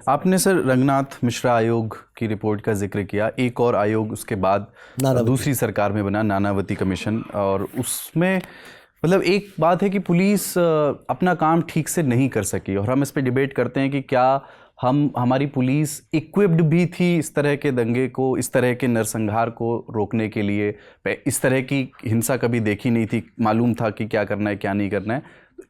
आपने सर रंगनाथ मिश्रा आयोग की रिपोर्ट का जिक्र किया, एक और आयोग उसके बाद दूसरी सरकार में बना, नानावती कमीशन, और उसमें मतलब एक बात है कि पुलिस अपना काम ठीक से नहीं कर सकी, और हम इस पे डिबेट करते हैं कि क्या हमारी पुलिस इक्विप्ड भी थी इस तरह के दंगे को, इस तरह के नरसंहार को रोकने के लिए। इस तरह की हिंसा कभी देखी नहीं थी, मालूम था कि क्या करना है क्या नहीं करना है,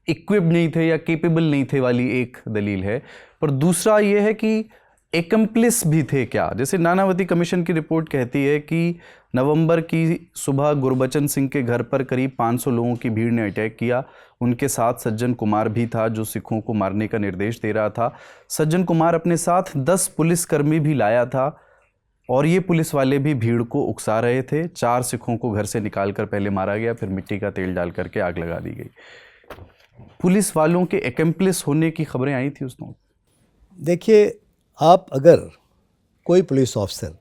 इक्विप्ड नहीं थे या केपेबल नहीं थे वाली एक दलील है। पर दूसरा ये है कि एकम्प्लिस भी थे क्या। जैसे नानावती कमीशन की रिपोर्ट कहती है कि नवंबर की सुबह गुरबचन सिंह के घर पर करीब 500 लोगों की भीड़ ने अटैक किया। उनके साथ सज्जन कुमार भी था जो सिखों को मारने का निर्देश दे रहा था। सज्जन कुमार अपने साथ 10 पुलिसकर्मी भी लाया था, और ये पुलिस वाले भी भीड़ को उकसा रहे थे। 4 सिखों को घर से निकालकर पहले मारा गया, फिर मिट्टी का तेल डाल करके आग लगा दी गई। पुलिस वालों के एकम्प्लिस होने की खबरें आई थी उस वक्त। देखिए, आप अगर कोई पुलिस ऑफिसर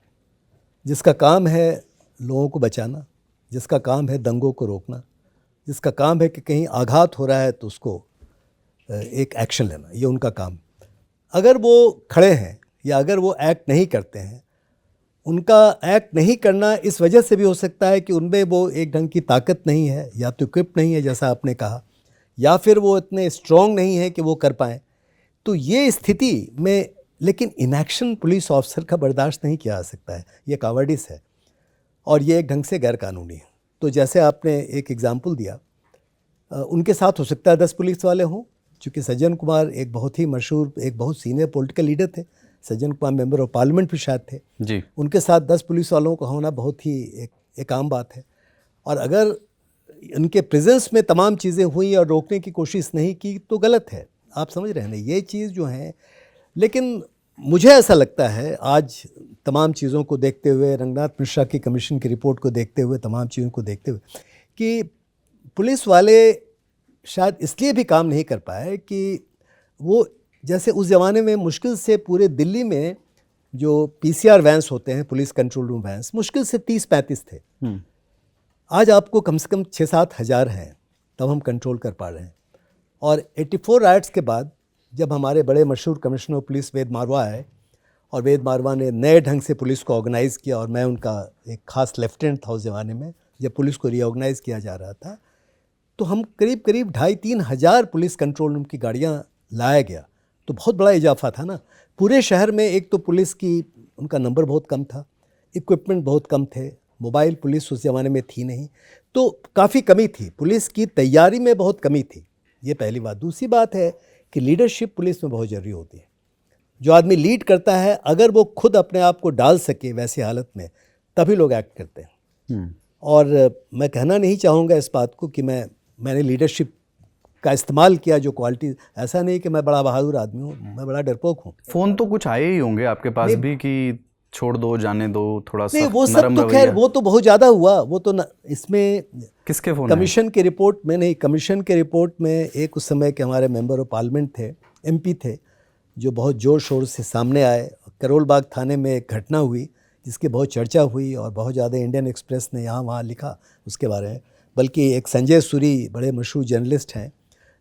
जिसका काम है लोगों को बचाना, जिसका काम है दंगों को रोकना, जिसका काम है कि कहीं आघात हो रहा है तो उसको एक एक्शन लेना, ये उनका काम, अगर वो खड़े हैं या अगर वो एक्ट नहीं करते हैं, उनका एक्ट नहीं करना इस वजह से भी हो सकता है कि उनमें वो एक ढंग की ताकत नहीं है, या तो इक्विप नहीं है जैसा आपने कहा, या फिर वो इतने स्ट्रॉन्ग नहीं है कि वो कर पाएँ। तो ये स्थिति में लेकिन इनएक्शन पुलिस ऑफिसर का बर्दाश्त नहीं किया जा सकता है, ये कावर्डिस है और ये एक ढंग से गैर कानूनी है। तो जैसे आपने एक एग्जाम्पल दिया, उनके साथ हो सकता है 10 पुलिस वाले हों, चूँकि सज्जन कुमार एक बहुत ही मशहूर, एक बहुत सीनियर पॉलिटिकल लीडर थे। Sajjan Kumar member of parliament भी शायद थे जी। उनके साथ 10 पुलिस वालों का होना बहुत ही एक आम बात है। और अगर उनके प्रेजेंस में तमाम चीज़ें हुई और रोकने की कोशिश नहीं की तो गलत है। आप समझ रहे हैं ना, ये चीज़ जो है। लेकिन मुझे ऐसा लगता है आज तमाम चीज़ों को देखते हुए, रंगनाथ मिश्रा की कमीशन की रिपोर्ट को देखते हुए, तमाम चीज़ों को देखते हुए, कि पुलिस वाले शायद इसलिए भी काम नहीं कर पाए कि वो जैसे उस ज़माने में मुश्किल से पूरे दिल्ली में जो PCR वैन्स होते हैं, पुलिस कंट्रोल रूम वैन्स, मुश्किल से 30-35 थे। आज आपको कम से कम 6-7 हज़ार हैं, तब हम कंट्रोल कर पा रहे हैं। और 84 राइट्स के बाद जब हमारे बड़े मशहूर कमिश्नर ऑफ पुलिस वेद मारवा आए, और वेद मारवा ने नए ढंग से पुलिस को ऑर्गेनाइज़ किया, और मैं उनका एक ख़ास लेफ्टिनेंट था उस ज़माने में जब पुलिस को रीऑर्गेनाइज़ किया जा रहा था, तो हम करीब 2,500-3 हज़ार पुलिस कंट्रोल रूम की गाड़ियाँ लाया गया। तो बहुत बड़ा इजाफा था ना पूरे शहर में। एक तो पुलिस की उनका नंबर बहुत कम था, इक्विपमेंट बहुत कम थे, मोबाइल पुलिस उस ज़माने में थी नहीं, तो काफ़ी कमी थी, पुलिस की तैयारी में बहुत कमी थी। ये पहली बात। दूसरी बात है कि लीडरशिप पुलिस में बहुत ज़रूरी होती है। जो आदमी लीड करता है, अगर वो खुद अपने आप को डाल सके वैसी हालत में, तभी लोग एक्ट करते हैं। और मैं कहना नहीं चाहूँगा इस बात को कि मैंने लीडरशिप का इस्तेमाल किया, जो क्वालिटी, ऐसा नहीं कि मैं बड़ा बहादुर आदमी हूँ, मैं बड़ा डरपोक हूँ। फ़ोन तो कुछ आए ही होंगे आपके पास भी कि छोड़ दो, जाने दो, थोड़ा सा नहीं, वो सब तो खैर वो तो बहुत ज़्यादा हुआ। वो तो इसमें किसके फ़ोन कमीशन की रिपोर्ट में नहीं, कमीशन के रिपोर्ट में एक उस समय के हमारे मेंबर ऑफ पार्लियामेंट थे, MP थे, जो बहुत ज़ोर शोर से सामने आए। करोल बाग थाने में एक घटना हुई जिसकी बहुत चर्चा हुई, और बहुत ज़्यादा इंडियन एक्सप्रेस ने यहाँ वहाँ लिखा उसके बारे में। बल्कि एक संजय सूरी बड़े मशहूर जर्नलिस्ट हैं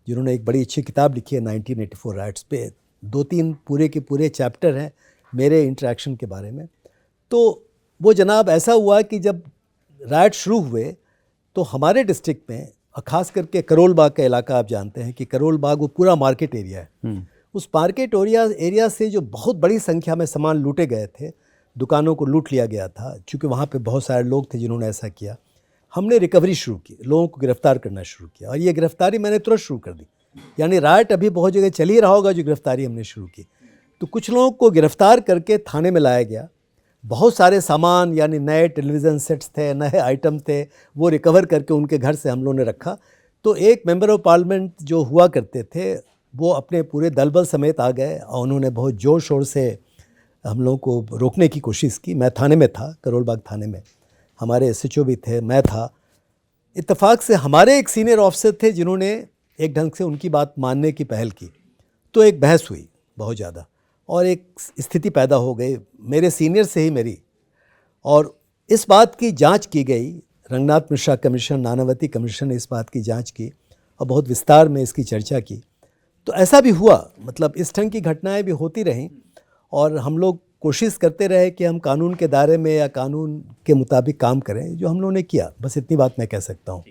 जिन्होंने एक बड़ी अच्छी किताब लिखी है 1984 राइट्स पे, 2-3 पूरे के पूरे चैप्टर हैं मेरे इंटरेक्शन के बारे में। तो वो जनाब ऐसा हुआ कि जब राइट शुरू हुए तो हमारे डिस्ट्रिक्ट में, ख़ास करके करोल बाग का इलाका, आप जानते हैं कि करोल बाग वो पूरा मार्केट एरिया है। उस मार्केट एरिया से जो बहुत बड़ी संख्या में सामान लूटे गए थे, दुकानों को लूट लिया गया था। चूँकि वहाँ पे बहुत सारे लोग थे जिन्होंने ऐसा किया, हमने रिकवरी शुरू की, लोगों को गिरफ्तार करना शुरू किया, और ये गिरफ्तारी मैंने तुरंत शुरू कर दी। यानी राइट अभी बहुत जगह चल ही रहा होगा, जो गिरफ्तारी हमने शुरू की। तो कुछ लोगों को गिरफ्तार करके थाने में लाया गया। बहुत सारे सामान, यानी नए टेलीविज़न सेट्स थे, नए आइटम थे, वो रिकवर करके उनके घर से हम लोगों ने रखा। तो एक मेंबर ऑफ पार्लियामेंट जो हुआ करते थे, वो अपने पूरे दल बल समेत आ गए, और उन्होंने बहुत ज़ोर शोर से हम लोगों को रोकने की कोशिश की। मैं थाने में था, करोल बाग थाने में, हमारे SHO भी थे, मैं था। इत्तेफाक से हमारे एक सीनियर ऑफिसर थे जिन्होंने एक ढंग से उनकी बात मानने की पहल की। तो एक बहस हुई बहुत ज़्यादा, और एक स्थिति पैदा हो गई मेरे सीनियर से ही मेरी, और इस बात की जांच की गई। रंगनाथ मिश्रा कमीशन, नानावती कमीशन ने इस बात की जांच की और बहुत विस्तार में इसकी चर्चा की। तो ऐसा भी हुआ, मतलब इस ढंग की घटनाएं भी होती रहीं। और हम लोग कोशिश करते रहे कि हम कानून के दायरे में या कानून के मुताबिक काम करें, जो हम लोगों ने किया। बस इतनी बात मैं कह सकता हूँ।